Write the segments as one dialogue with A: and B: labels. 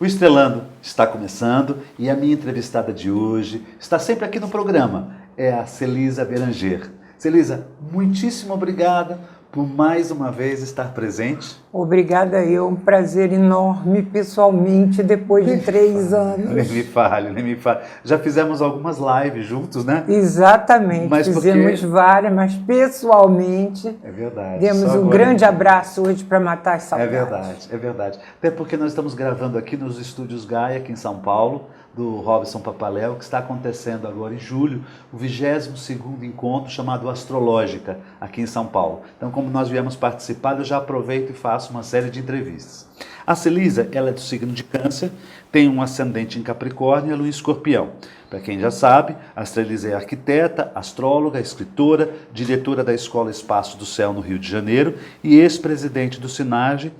A: O Estrelando está começando e a minha entrevistada de hoje está sempre aqui no programa, é a Celisa Beranger. Celisa, muitíssimo obrigada por mais uma vez estar presente.
B: Obrigada eu, um prazer enorme pessoalmente depois de 3 anos.
A: Nem me fale. Já fizemos algumas lives juntos, né?
B: Exatamente,
A: Mas
B: fizemos várias, mas pessoalmente.
A: É verdade.
B: Demos um grande abraço hoje para matar as saudades.
A: É verdade. Até porque nós estamos gravando aqui nos estúdios Gaia, aqui em São Paulo, do Robson Papaléu, que está acontecendo agora em julho, o 22º encontro chamado Astrológica, aqui em São Paulo. Então, como nós viemos participar, eu já aproveito e faço uma série de entrevistas. A Celisa, ela é do signo de Câncer, tem um ascendente em Capricórnio e a lua em Escorpião. Para quem já sabe, a Celisa é arquiteta, astróloga, escritora, diretora da Escola Espaço do Céu no Rio de Janeiro e ex-presidente do SINAGE,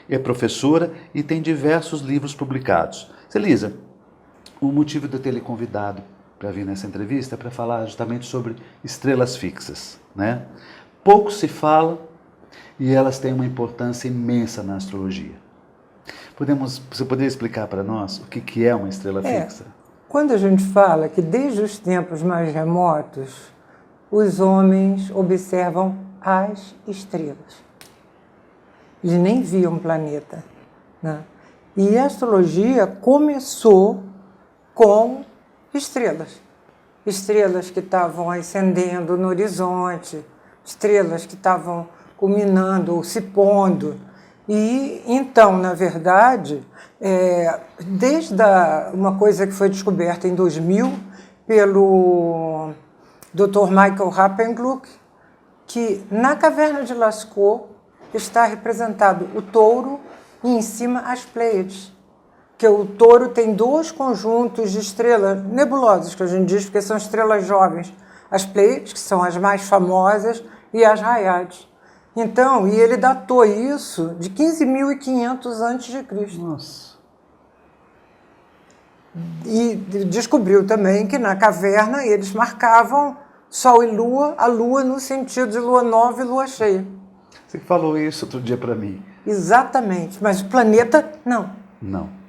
A: é professora e tem diversos livros publicados. Celisa, o motivo de eu ter lhe convidado para vir nessa entrevista é para falar justamente sobre estrelas fixas, né? Pouco se fala e elas têm uma importância imensa na astrologia. Você poderia explicar para nós o que é uma estrela fixa?
B: Quando a gente fala que desde os tempos mais remotos, os homens observam as estrelas. Eles nem viam o planeta, né? E a astrologia começou com estrelas. Estrelas que estavam ascendendo no horizonte, estrelas que estavam culminando ou se pondo. E então, na verdade, desde uma coisa que foi descoberta em 2000 pelo Dr. Michael Rappenglück, que na caverna de Lascaux está representado o touro e em cima as Pleiades. Que o touro tem 2 conjuntos de estrelas nebulosas, que a gente diz, porque são estrelas jovens. As Pleiades, que são as mais famosas, e as Raiades. Então, e ele datou isso de 15.500 a.C.
A: Nossa.
B: E descobriu também que na caverna eles marcavam Sol e Lua, a Lua no sentido de Lua nova e Lua cheia.
A: Você falou isso outro dia para mim.
B: Exatamente, mas o planeta, não.
A: Não.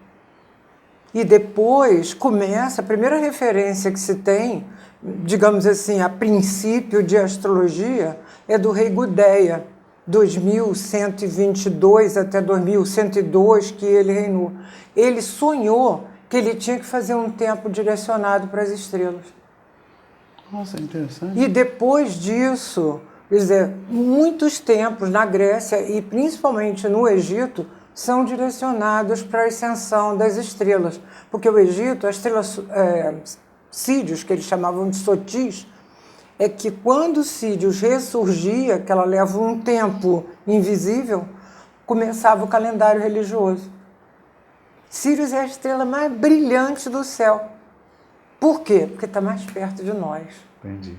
B: E depois começa, a primeira referência que se tem, digamos assim, a princípio de astrologia, é do rei Gudea, 2122 até 2102, que ele reinou. Ele sonhou que ele tinha que fazer um tempo direcionado para as estrelas.
A: Nossa, interessante.
B: E depois disso, quer dizer, muitos tempos na Grécia e principalmente no Egito, são direcionados para a ascensão das estrelas. Porque o Egito, as estrelas Sírios, que eles chamavam de Sotis, é que quando Sírios ressurgia, que ela leva um tempo invisível, começava o calendário religioso. Sírios é a estrela mais brilhante do céu. Por quê? Porque está mais perto de nós.
A: Entendi.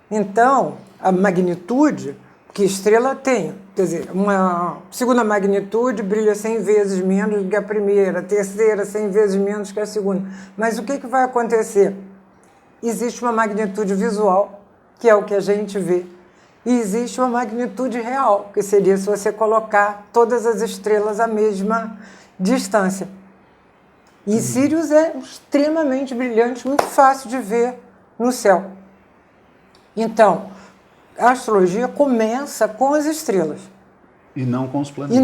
B: Então, a magnitude que estrela tem, quer dizer, uma segunda magnitude brilha 100 vezes menos do que a primeira, a terceira 100 vezes menos que a segunda. Mas o que vai acontecer? Existe uma magnitude visual, que é o que a gente vê, e existe uma magnitude real, que seria se você colocar todas as estrelas à mesma distância. E Sírius é extremamente brilhante, muito fácil de ver no céu. Então, a astrologia começa com as estrelas.
A: E não com os planetas.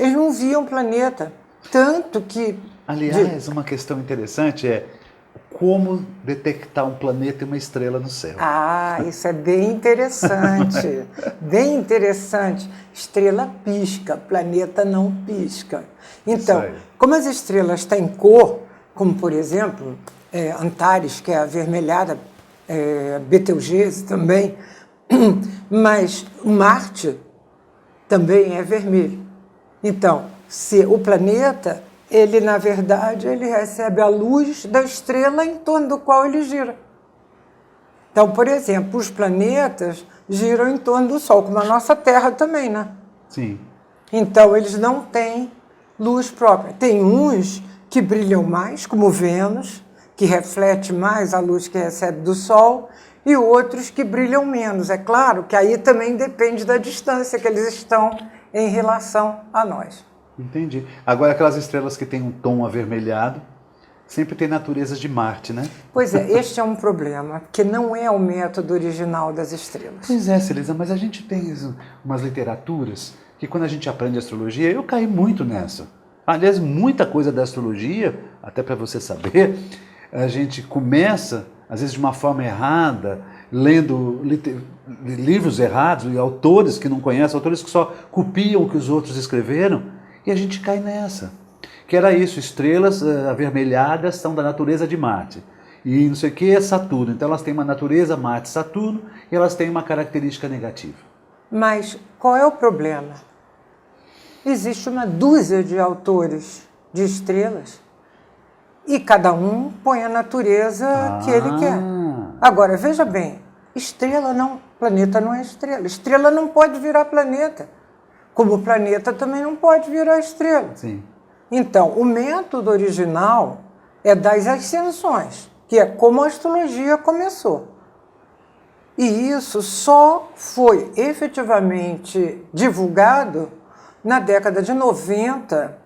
B: Eles não viam o planeta. Tanto que...
A: Aliás, uma questão interessante é como detectar um planeta e uma estrela no céu.
B: Ah, isso é bem interessante. Bem interessante. Estrela pisca, planeta não pisca. Então, como as estrelas têm cor, como por exemplo, Antares, que é avermelhada, Betelgeuse também, mas Marte também é vermelho. Então, se o planeta, ele na verdade, ele recebe a luz da estrela em torno do qual ele gira. Então, por exemplo, os planetas giram em torno do Sol, como a nossa Terra também, né?
A: Sim.
B: Então, eles não têm luz própria. Tem uns que brilham mais, como Vênus, que reflete mais a luz que recebe do Sol, e outros que brilham menos. É claro que aí também depende da distância que eles estão em relação a nós.
A: Entendi. Agora, aquelas estrelas que têm um tom avermelhado, sempre tem natureza de Marte, né?
B: Pois é, este é um problema, que não é o método original das estrelas.
A: Pois é, Celisa, mas a gente tem umas literaturas que quando a gente aprende astrologia, eu caí muito nessa. Aliás, muita coisa da astrologia, até para você saber, a gente começa, às vezes de uma forma errada, lendo livros errados, e autores que não conhecem, autores que só copiam o que os outros escreveram, e a gente cai nessa. Que era isso, estrelas avermelhadas são da natureza de Marte. E não sei o que é Saturno. Então elas têm uma natureza Marte-Saturno e elas têm uma característica negativa.
B: Mas qual é o problema? Existe uma dúzia de autores de estrelas e cada um põe a natureza que ele quer. Agora, veja bem, estrela não, planeta não é estrela. Estrela não pode virar planeta, como o planeta também não pode virar estrela.
A: Sim.
B: Então, o método original é das ascensões, que é como a astrologia começou. E isso só foi efetivamente divulgado na década de 90,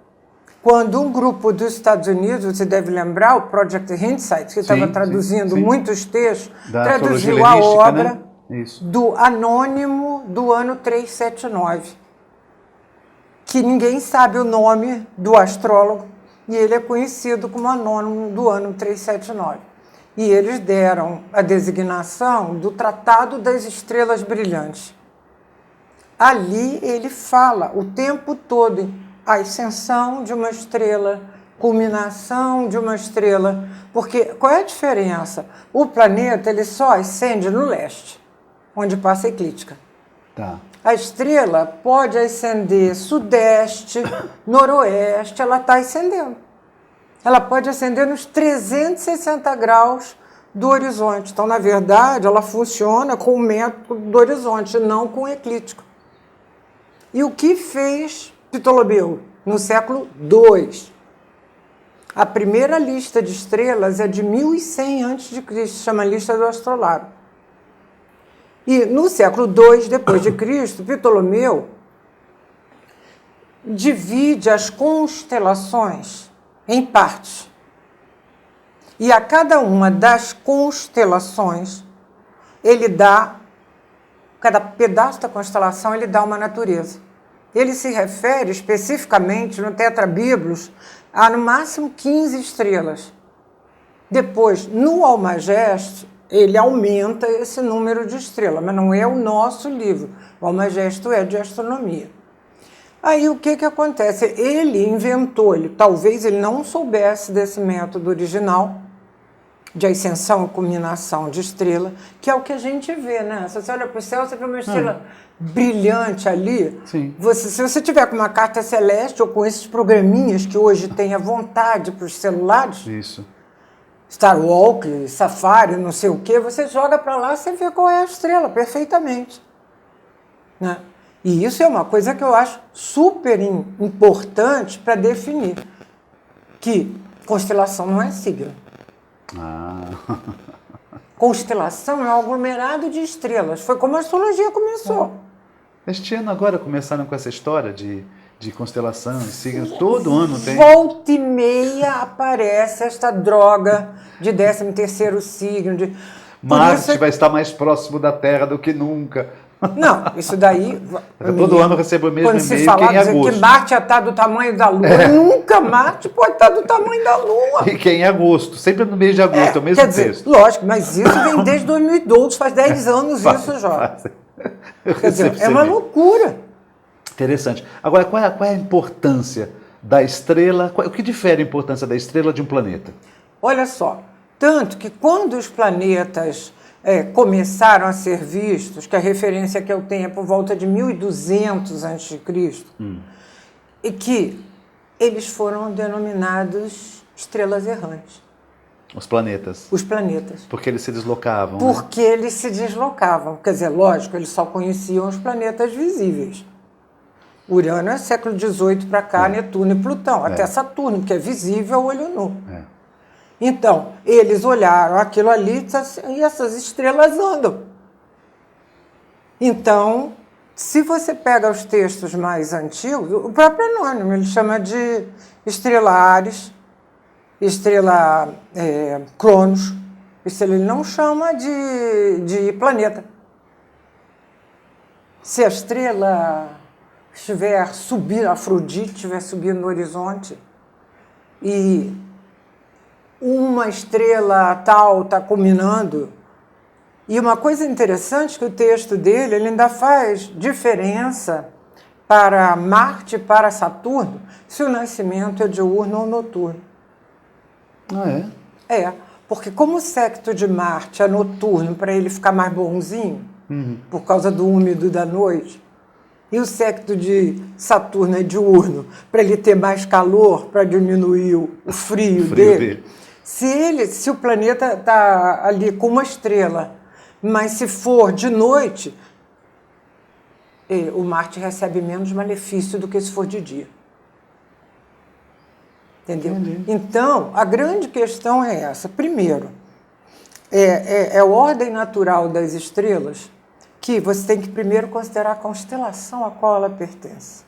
B: quando um grupo dos Estados Unidos, você deve lembrar, o Project Insight, que estava traduzindo muitos textos, traduziu a obra, né? Do Anônimo do ano 379, que ninguém sabe o nome do astrólogo, e ele é conhecido como Anônimo do ano 379. E eles deram a designação do Tratado das Estrelas Brilhantes. Ali ele fala o tempo todo a ascensão de uma estrela, culminação de uma estrela, porque qual é a diferença? O planeta ele só ascende no leste, onde passa a eclíptica.
A: Tá.
B: A estrela pode ascender sudeste, noroeste, ela está ascendendo. Ela pode ascender nos 360 graus do horizonte. Então, na verdade, ela funciona com o método do horizonte, não com o eclíptico. E o que fez Ptolomeu no século II? A primeira lista de estrelas é de 1100 a.C., chama Lista do Astrolabe. E no século II depois de Cristo, Ptolomeu divide as constelações em partes. E a cada uma das constelações, ele dá, cada pedaço da constelação, ele dá uma natureza. Ele se refere especificamente no Tetrabíblos a no máximo 15 estrelas. Depois, no Almagesto, ele aumenta esse número de estrelas, mas não é o nosso livro. O Almagesto é de astronomia. Aí o que acontece? Ele inventou, talvez ele não soubesse desse método original de ascensão e culminação de estrela, que é o que a gente vê, né? Se você olha para o céu, você vê uma estrela brilhante ali.
A: Sim.
B: Se você tiver com uma carta celeste ou com esses programinhas que hoje tem à vontade para os celulares,
A: isso.
B: Star Walk, Safari, não sei o quê, você joga para lá, você vê qual é a estrela perfeitamente, né? E isso é uma coisa que eu acho super importante para definir que constelação não é sigla. Constelação é um aglomerado de estrelas. Foi como a astrologia começou.
A: Este ano agora começaram com essa história de constelação, signos, todo ano tem.
B: Volta e meia aparece esta droga de 13º signo.
A: Marte vai estar mais próximo da Terra do que nunca.
B: Não, isso daí...
A: Todo ano eu recebo o mesmo
B: e-mail,
A: que em agosto.
B: Que Marte está do tamanho da Lua. Nunca Marte pode estar do tamanho da Lua.
A: E que é em agosto, sempre no mês de agosto, é o mesmo texto.
B: Dizer, lógico, mas isso vem desde 2012, faz 10 anos isso, Jorge. Quer dizer, é uma loucura.
A: Interessante. Agora, qual é a importância da estrela? O que difere a importância da estrela de um planeta?
B: Olha só, tanto que quando os planetas começaram a ser vistos, que a referência que eu tenho é por volta de 1200 a.C., e que eles foram denominados estrelas errantes.
A: Os planetas.
B: Os planetas.
A: Porque eles se deslocavam.
B: Porque eles se deslocavam. Quer dizer, lógico, eles só conheciam os planetas visíveis. Urano é século XVIII para cá, Netuno e Plutão, até Saturno, que é visível a olho nu. Então, eles olharam aquilo ali e essas estrelas andam. Então, Se você pega os textos mais antigos, o próprio Anônimo, ele chama de estrela Ares, estrela Cronos, ele não chama de planeta. Se a estrela estiver subindo, Afrodite estiver subindo no horizonte, e uma estrela tal está culminando. E uma coisa interessante que o texto dele, ele ainda faz diferença para Marte e para Saturno, se o nascimento é diurno ou noturno.
A: Ah, é?
B: É, porque como o secto de Marte é noturno, para ele ficar mais bonzinho, por causa do úmido da noite, e o secto de Saturno é diurno, para ele ter mais calor, para diminuir o frio dele. Se o planeta está ali com uma estrela, mas se for de noite, o Marte recebe menos malefício do que se for de dia. Entendeu? Então, a grande questão é essa. Primeiro, é a ordem natural das estrelas, que você tem que primeiro considerar a constelação a qual ela pertence.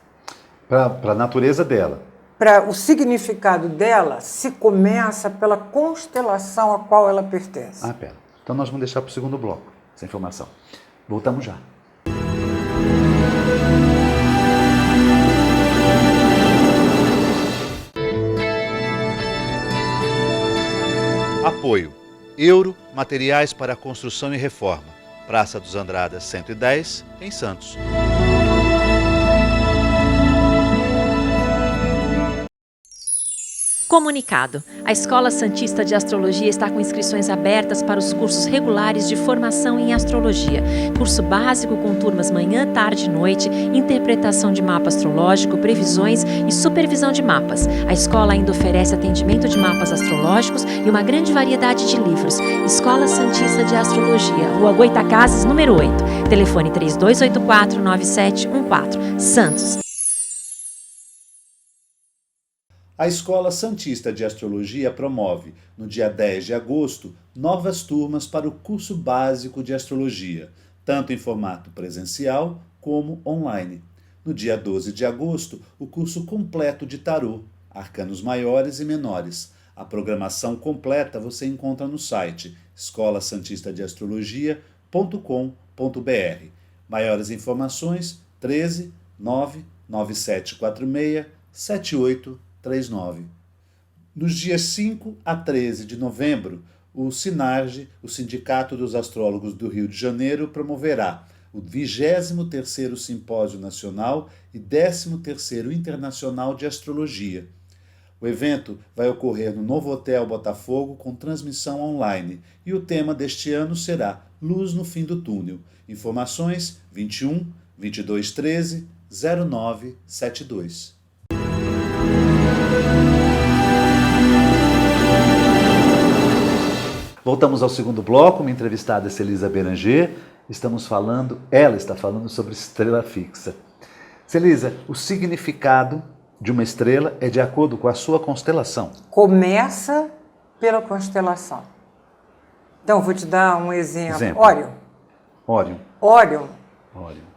A: Para a natureza dela.
B: Para o significado dela, se começa pela constelação a qual ela pertence.
A: Ah, pera. Então nós vamos deixar para o segundo bloco, essa informação. Voltamos já. Apoio. Euro, materiais para construção e reforma. Praça dos Andradas 110, em Santos.
C: Comunicado. A Escola Santista de Astrologia está com inscrições abertas para os cursos regulares de formação em astrologia. Curso básico com turmas manhã, tarde e noite, interpretação de mapa astrológico, previsões e supervisão de mapas. A escola ainda oferece atendimento de mapas astrológicos e uma grande variedade de livros. Escola Santista de Astrologia, Rua Goitacazes, número 8. Telefone 3284-9714. Santos.
A: A Escola Santista de Astrologia promove, no dia 10 de agosto, novas turmas para o curso básico de astrologia, tanto em formato presencial como online. No dia 12 de agosto, o curso completo de tarô, arcanos maiores e menores. A programação completa você encontra no site escolasantistadeastrologia.com.br. Maiores informações 13 99746 7839. Nos dias 5 a 13 de novembro, o SINARGE, o Sindicato dos Astrólogos do Rio de Janeiro, promoverá o 23º Simpósio Nacional e 13º Internacional de Astrologia. O evento vai ocorrer no Novo Hotel Botafogo com transmissão online e o tema deste ano será Luz no Fim do Túnel. Informações 21 22 13 0972. Voltamos ao segundo bloco, minha entrevistada é Celisa Beranger. Ela está falando sobre estrela fixa. Celisa, o significado de uma estrela é de acordo com a sua constelação.
B: Começa pela constelação. Então, vou te dar um exemplo. Órion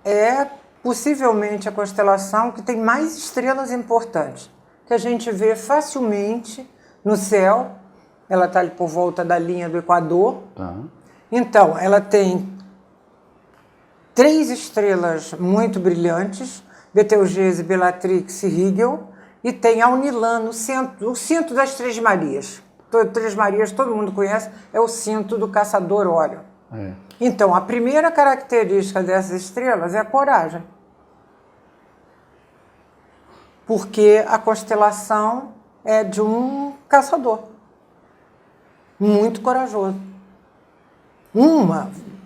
B: é possivelmente a constelação que tem mais estrelas importantes, que a gente vê facilmente no céu. Ela está ali por volta da linha do Equador. Então, ela tem 3 estrelas muito brilhantes, Betelgeuse, Bellatrix e Rigel, e tem Aunilã, o cinto das Três Marias. Três Marias, todo mundo conhece, é o cinto do caçador Órion. Então, a primeira característica dessas estrelas é a coragem. Porque a constelação é de um caçador. Muito corajoso.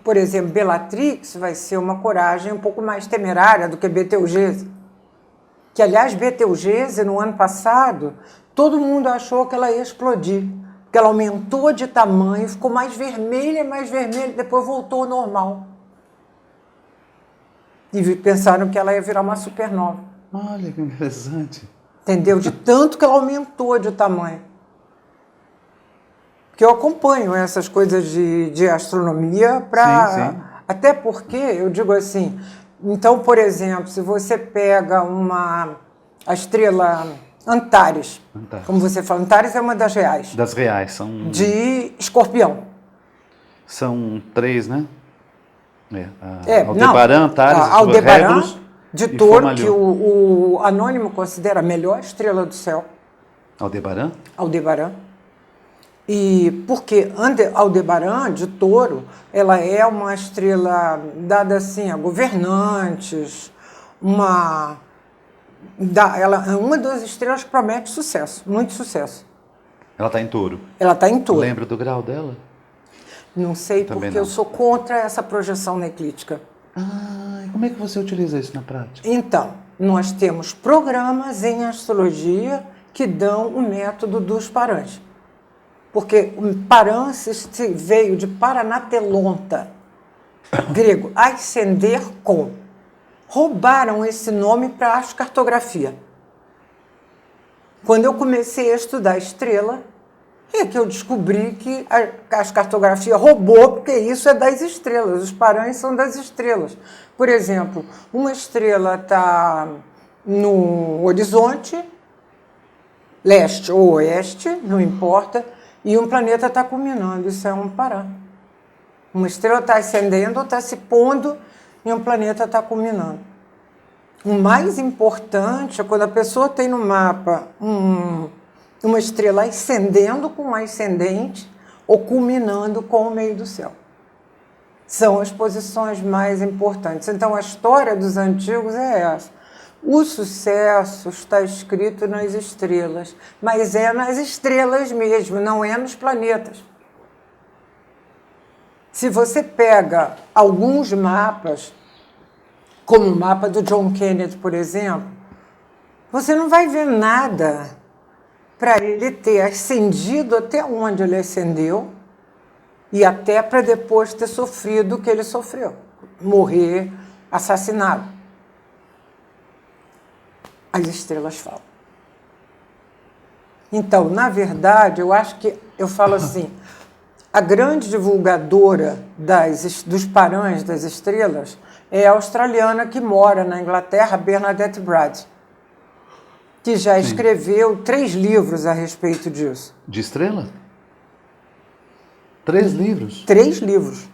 B: Por exemplo, Bellatrix vai ser uma coragem um pouco mais temerária do que Betelgeuse. Que, aliás, Betelgeuse, no ano passado, todo mundo achou que ela ia explodir. Porque ela aumentou de tamanho, ficou mais vermelha, depois voltou ao normal. E pensaram que ela ia virar uma supernova.
A: Olha que interessante.
B: Entendeu? De tanto que ela aumentou de tamanho. Porque eu acompanho essas coisas de astronomia
A: Sim.
B: até porque, eu digo assim, Então, por exemplo, se você pega a estrela Antares, como você fala, Antares é uma das reais.
A: Das reais, são...
B: De Escorpião.
A: São 3, né?
B: Aldebaran,
A: Antares,
B: Aldebaran, de Touro, que
A: Fomalhaut.
B: o Anônimo considera a melhor estrela do céu.
A: Aldebaran?
B: Aldebaran. E porque Aldebaran, de Touro, ela é uma estrela dada assim a governantes, ela é uma das estrelas que promete sucesso, muito sucesso.
A: Ela está em Touro.
B: Ela está em Touro.
A: Lembra do grau dela?
B: Não sei,
A: Também
B: porque
A: não.
B: eu sou contra essa projeção na eclíptica.
A: E como é que você utiliza isso na prática?
B: Então, nós temos programas em astrologia que dão o método dos parãs. Porque o parã veio de paranatelonta, grego, ascender com. Roubaram esse nome para a astrocartografia. Quando eu comecei a estudar estrela, é que eu descobri que a astrocartografia roubou, porque isso é das estrelas, os parãs são das estrelas. Por exemplo, uma estrela está no horizonte, leste ou oeste, não importa, e um planeta está culminando, isso é um parã. Uma estrela está ascendendo ou está se pondo e um planeta está culminando. O mais importante é quando a pessoa tem no mapa uma estrela ascendendo com um ascendente ou culminando com o meio do céu. São as posições mais importantes. Então, a história dos antigos é essa. O sucesso está escrito nas estrelas, mas é nas estrelas mesmo, não é nos planetas. Se você pega alguns mapas, como o mapa do John Kennedy, por exemplo, você não vai ver nada para ele ter ascendido até onde ele ascendeu e até para depois ter sofrido o que ele sofreu, morrer assassinado. As estrelas falam. Então, na verdade, eu acho que, eu falo assim, a grande divulgadora dos parãs das estrelas é a australiana que mora na Inglaterra, Bernadette Brad, que já escreveu 3 livros a respeito disso.
A: De estrela? 3 livros?
B: 3 livros.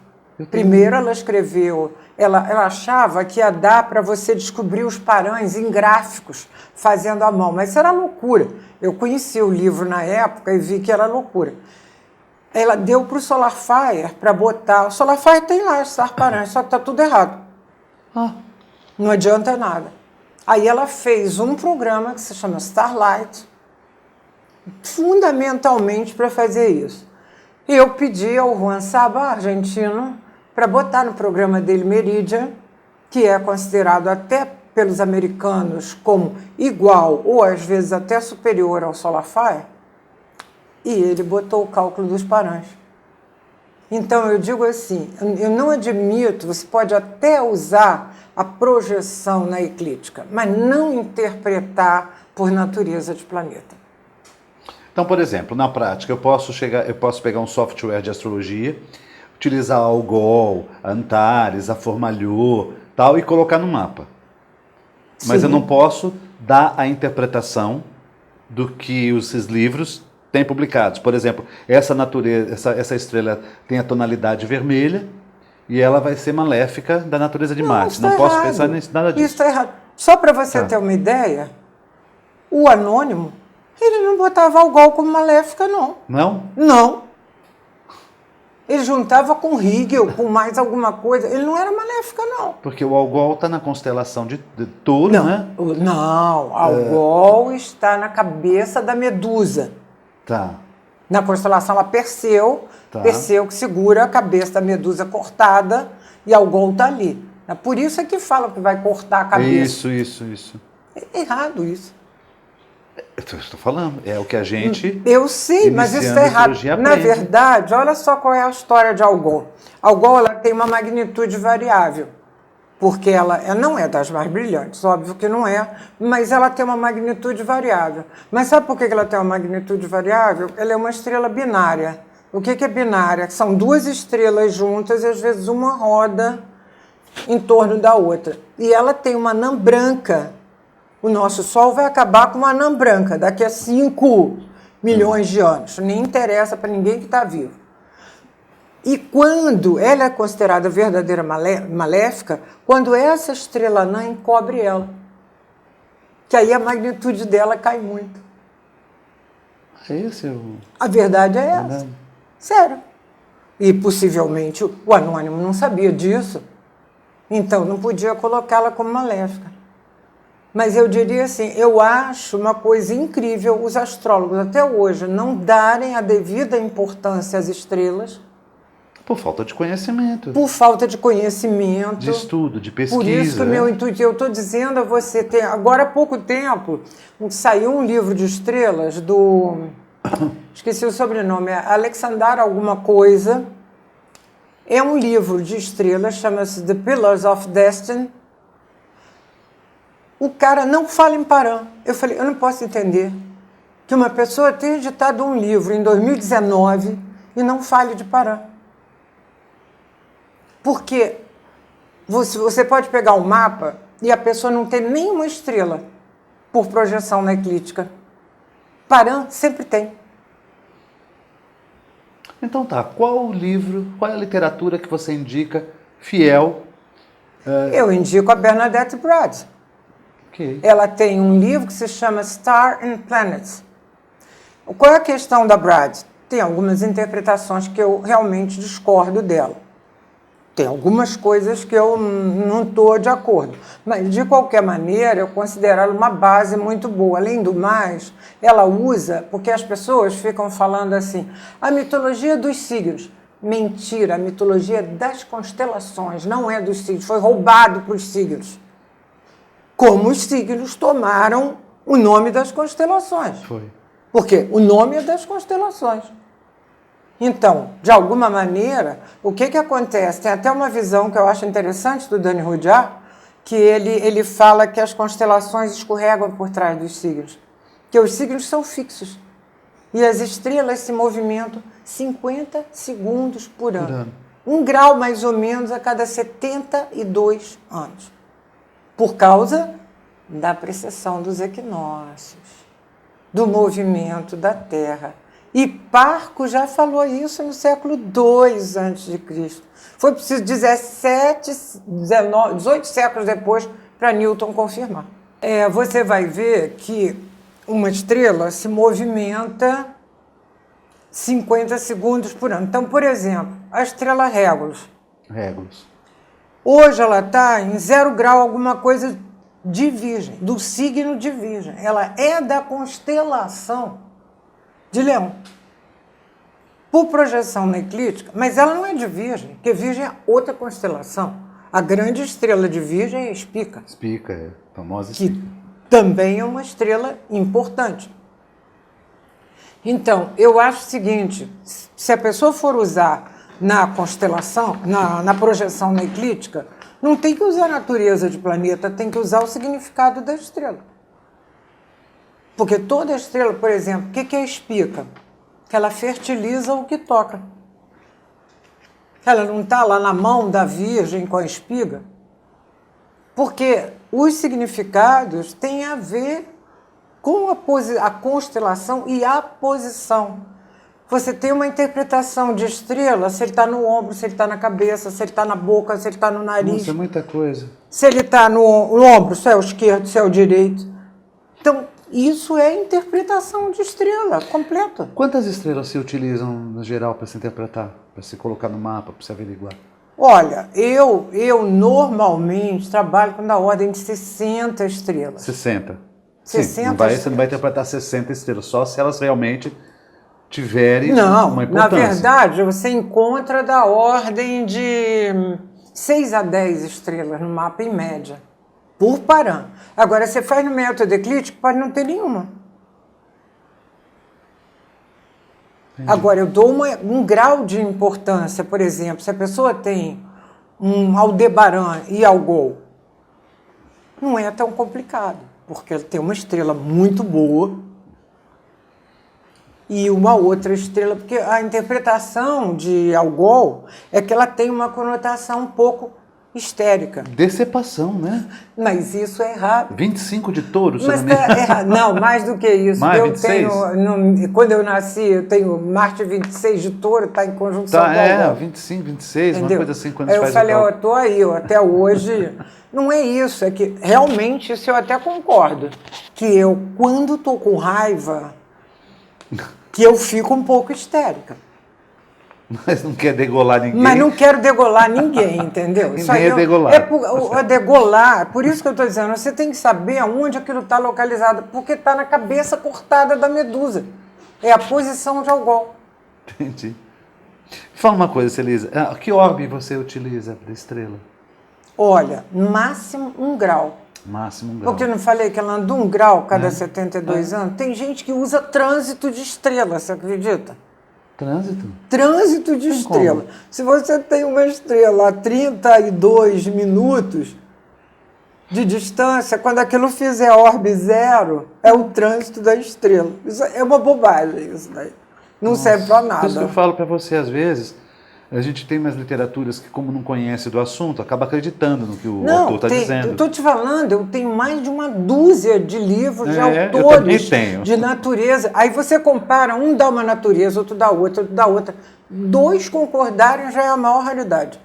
B: Primeiro ela escreveu, ela achava que ia dar para você descobrir os parãs em gráficos, fazendo à mão, mas isso era loucura. Eu conheci o livro na época e vi que era loucura. Ela deu para o SolarFire para botar, o SolarFire tem lá os parãs, só que está tudo errado. Não adianta nada. Aí ela fez um programa que se chama Starlight, fundamentalmente para fazer isso. E eu pedi ao Juan Saba, argentino, para botar no programa dele Meridian, que é considerado até pelos americanos como igual ou às vezes até superior ao SolarFire, e ele botou o cálculo dos parãs. Então eu digo assim, eu não admito, você pode até usar a projeção na eclíptica, mas não interpretar por natureza de planeta.
A: Então, por exemplo, na prática, eu posso pegar um software de astrologia, utilizar a Algol, a Antares, a Fomalhaut, tal, e colocar no mapa. Mas
B: Sim.
A: eu não posso dar a interpretação do que esses livros têm publicados. Por exemplo, essa estrela tem a tonalidade vermelha e ela vai ser maléfica da natureza de Marte. Não posso pensar nada disso.
B: Isso está errado. Só para você ter uma ideia, o Anônimo, ele não botava Algol como maléfica, não.
A: Não?
B: Não. Ele juntava com Hegel, com mais alguma coisa. Ele não era maléfica, não.
A: Porque o Algol está na constelação de Touro, né?
B: Não, Algol está na cabeça da Medusa.
A: Tá.
B: Na constelação a Perseu, Perseu que segura a cabeça da Medusa cortada e Algol está ali. Por isso é que fala que vai cortar a cabeça.
A: Isso.
B: É errado isso.
A: Eu estou falando, é o que a gente...
B: Eu sei, mas isso está errado. Na verdade, olha só qual é a história de Algol. Algol ela tem uma magnitude variável, porque ela não é das mais brilhantes, óbvio que não é, mas ela tem uma magnitude variável. Mas sabe por que ela tem uma magnitude variável? Ela é uma estrela binária. O que é binária? São 2 estrelas juntas e às vezes uma roda em torno da outra. E ela tem uma anã branca. O nosso Sol vai acabar com uma anã branca daqui a 5 milhões de anos. Nem interessa para ninguém que está vivo. E quando ela é considerada verdadeira maléfica, quando essa estrela anã encobre ela. Que aí a magnitude dela cai muito.
A: Esse é o...
B: A verdade é essa. Sério. E possivelmente o anônimo não sabia disso. Então não podia colocá-la como maléfica. Mas eu diria assim, eu acho uma coisa incrível os astrólogos até hoje não darem a devida importância às estrelas.
A: Por falta de conhecimento.
B: Por falta de conhecimento.
A: De estudo, de pesquisa.
B: Por isso que o meu intuito, eu estou dizendo a você, agora há pouco tempo, saiu um livro de estrelas do... Esqueci o sobrenome, é Alexander alguma coisa. É um livro de estrelas, chama-se The Pillars of Destiny. O cara não fala em Paran. Eu falei, eu não posso entender que uma pessoa tenha editado um livro em 2019 e não fale de Paran. Porque você pode pegar um mapa e a pessoa não tem nenhuma estrela por projeção na eclíptica. Paran sempre tem.
A: Então tá, qual o livro, qual é a literatura que você indica fiel?
B: Eu indico a Bernadette Brad.
A: Okay.
B: Ela tem um livro que se chama Star and Planets. Qual é a questão da Brad? Tem algumas interpretações que eu realmente discordo dela. Tem algumas coisas que eu não estou de acordo. Mas, de qualquer maneira, eu considero ela uma base muito boa. Além do mais, ela usa, porque as pessoas ficam falando assim, a mitologia dos signos. Mentira, a mitologia das constelações, não é dos signos. Foi roubado para os signos. Como os signos tomaram o nome das constelações.
A: Foi.
B: Porque o nome é das constelações. Então, de alguma maneira, o que acontece? Tem até uma visão que eu acho interessante do Dani Rudyard, que ele fala que as constelações escorregam por trás dos signos. Que os signos são fixos. E as estrelas se movimentam 50 segundos por ano. 1 grau, mais ou menos, a cada 72 anos. Por causa da precessão dos equinócios, do movimento da Terra. E Parco já falou isso no século II a.C. Foi preciso 18 séculos depois para Newton confirmar. Você vai ver que uma estrela se movimenta 50 segundos por ano. Então, por exemplo, a estrela Regulus. Hoje ela está em 0 grau alguma coisa de Virgem, do signo de Virgem. Ela é da constelação de Leão. Por projeção na eclíptica, mas ela não é de Virgem, porque Virgem é outra constelação. A grande estrela de Virgem é Spica.
A: Spica, é a famosa Spica.
B: Que também é uma estrela importante. Então, eu acho o seguinte, se a pessoa for usar na constelação, na projeção na eclíptica, não tem que usar a natureza de planeta, tem que usar o significado da estrela. Porque toda estrela, por exemplo, o que é Spica? Que ela fertiliza o que toca. Ela não está lá na mão da Virgem com a espiga. Porque os significados têm a ver com a constelação e a posição. Você tem uma interpretação de estrela, se ele está no ombro, se ele está na cabeça, se ele está na boca, se ele está no nariz.
A: Nossa, é muita coisa.
B: Se ele está no ombro, se é o esquerdo, se é o direito. Então, isso é interpretação de estrela completa.
A: Quantas estrelas se utilizam, no geral, para se interpretar, para se colocar no mapa, para se averiguar?
B: Olha, eu normalmente trabalho com da ordem de 60 estrelas.
A: 60?
B: 60
A: Sim, você não vai interpretar 60 estrelas, só se elas realmente tiverem uma importância.
B: Na verdade, você encontra da ordem de 6 a 10 estrelas no mapa, em média. Por Paran. Agora, você faz no método eclíptico, pode não ter nenhuma. Entendi. Agora, eu dou um grau de importância, por exemplo, se a pessoa tem um Aldebaran e Algol, não é tão complicado, porque ela tem uma estrela muito boa e uma outra estrela, porque a interpretação de Algol é que ela tem uma conotação um pouco histérica.
A: Decepção, né?
B: Mas isso é errado.
A: 25 de touro, se
B: Mas
A: não me engano.
B: tá errado. Não, mais do que isso.
A: Mais,
B: eu
A: 26?
B: quando eu nasci, eu tenho Marte 26 de touro, está em conjunção
A: Tá,
B: com Algol.
A: 25, 26,
B: Entendeu?
A: uma coisa assim, quando
B: Aí
A: a gente
B: eu
A: faz
B: falei,
A: o
B: ó,
A: cálculo.
B: eu tô aí, eu, até hoje. Não é isso, é que realmente isso eu até concordo. Que eu, quando tô com raiva, que eu fico um pouco histérica.
A: Mas não quer degolar ninguém.
B: Mas não quero degolar ninguém, entendeu?
A: E nem é degolar.
B: É degolar, por isso que eu estou dizendo, você tem que saber aonde aquilo está localizado, porque está na cabeça cortada da medusa. É a posição de Algol.
A: Entendi. Fala uma coisa, Celisa. Que orbe você utiliza da estrela?
B: Olha, máximo 1 grau.
A: Máximo 1 grau.
B: Porque eu não falei que ela anda 1 grau cada 72 anos? Tem gente que usa trânsito de estrela, você acredita?
A: Trânsito?
B: Trânsito de estrela.
A: como?
B: Se você tem uma estrela a 32 minutos de distância, quando aquilo fizer orbe zero, é o trânsito da estrela. Isso é uma bobagem, isso daí. Não serve para
A: Por isso que eu
B: nada.
A: falo para você, às vezes, a gente tem umas literaturas que, como não conhece do assunto, acaba acreditando no que o autor está
B: Eu
A: dizendo.
B: estou te falando, eu tenho mais de uma dúzia de livros de
A: Eu
B: autores
A: também tenho.
B: de natureza. Aí você compara, um dá uma natureza, outro dá outra, outro dá outra. 2 concordarem já é a maior raridade.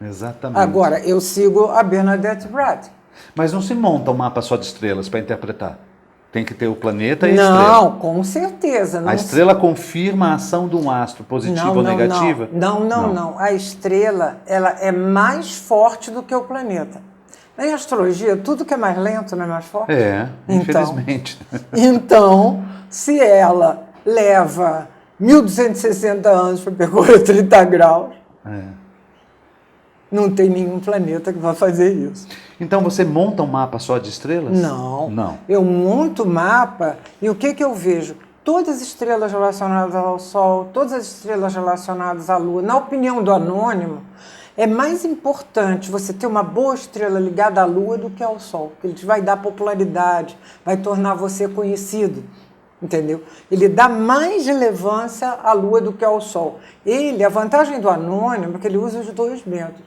A: Exatamente.
B: Agora, eu sigo a Bernadette Brad.
A: Mas não se monta um mapa só de estrelas para interpretar. Tem que ter o planeta e a estrela.
B: Não, com certeza. Não
A: A estrela confirma a ação de um astro, positiva ou negativa?
B: Não. A estrela, ela é mais forte do que o planeta. Na astrologia, tudo que é mais lento não é mais forte?
A: É,
B: Então.
A: infelizmente.
B: Então, se ela leva 1.260 anos para percorrer 30 graus, não tem nenhum planeta que vai fazer isso.
A: Então você monta um mapa só de estrelas?
B: Não.
A: Não.
B: Eu monto o mapa e o que eu vejo? Todas as estrelas relacionadas ao Sol, todas as estrelas relacionadas à Lua. Na opinião do anônimo, é mais importante você ter uma boa estrela ligada à Lua do que ao Sol. Ele te vai dar popularidade, vai tornar você conhecido. Entendeu? Ele dá mais relevância à Lua do que ao Sol. A vantagem do anônimo é que ele usa os 2 métodos.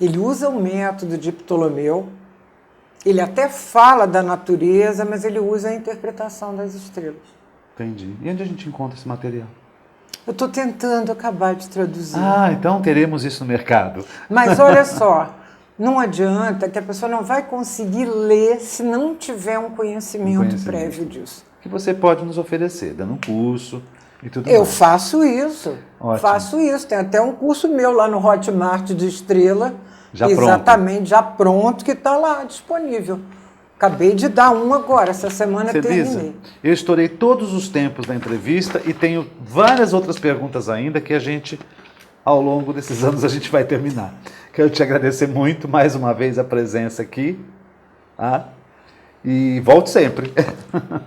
B: Ele usa o método de Ptolomeu, ele até fala da natureza, mas ele usa a interpretação das estrelas.
A: Entendi. E onde a gente encontra esse material?
B: Eu estou tentando acabar de traduzir.
A: Então teremos isso no mercado.
B: Mas olha só, não adianta que a pessoa não vai conseguir ler se não tiver um conhecimento prévio disso.
A: Que você pode nos oferecer, dando um curso e tudo
B: Eu
A: mais.
B: faço isso.
A: Ótimo.
B: Faço isso. Tem até um curso meu lá no Hotmart de estrela.
A: Já
B: exatamente, já pronto, que está lá disponível. Acabei de dar um agora, essa semana
A: Celisa,
B: terminei.
A: eu estourei todos os tempos da entrevista e tenho várias outras perguntas ainda que a gente, ao longo desses anos, a gente vai terminar. Quero te agradecer muito, mais uma vez, a presença aqui. E volte sempre.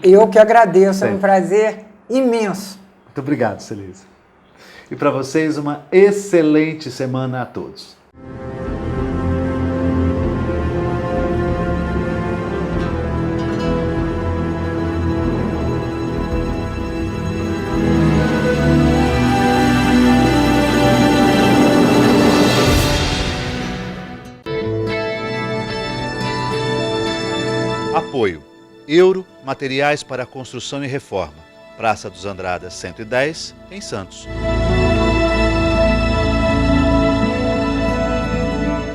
B: Eu que agradeço, é um
A: Sempre.
B: prazer imenso.
A: Muito obrigado, Celisa. E para vocês, uma excelente semana a todos. Apoio: Euro Materiais para Construção e Reforma, Praça dos Andradas 110, em Santos.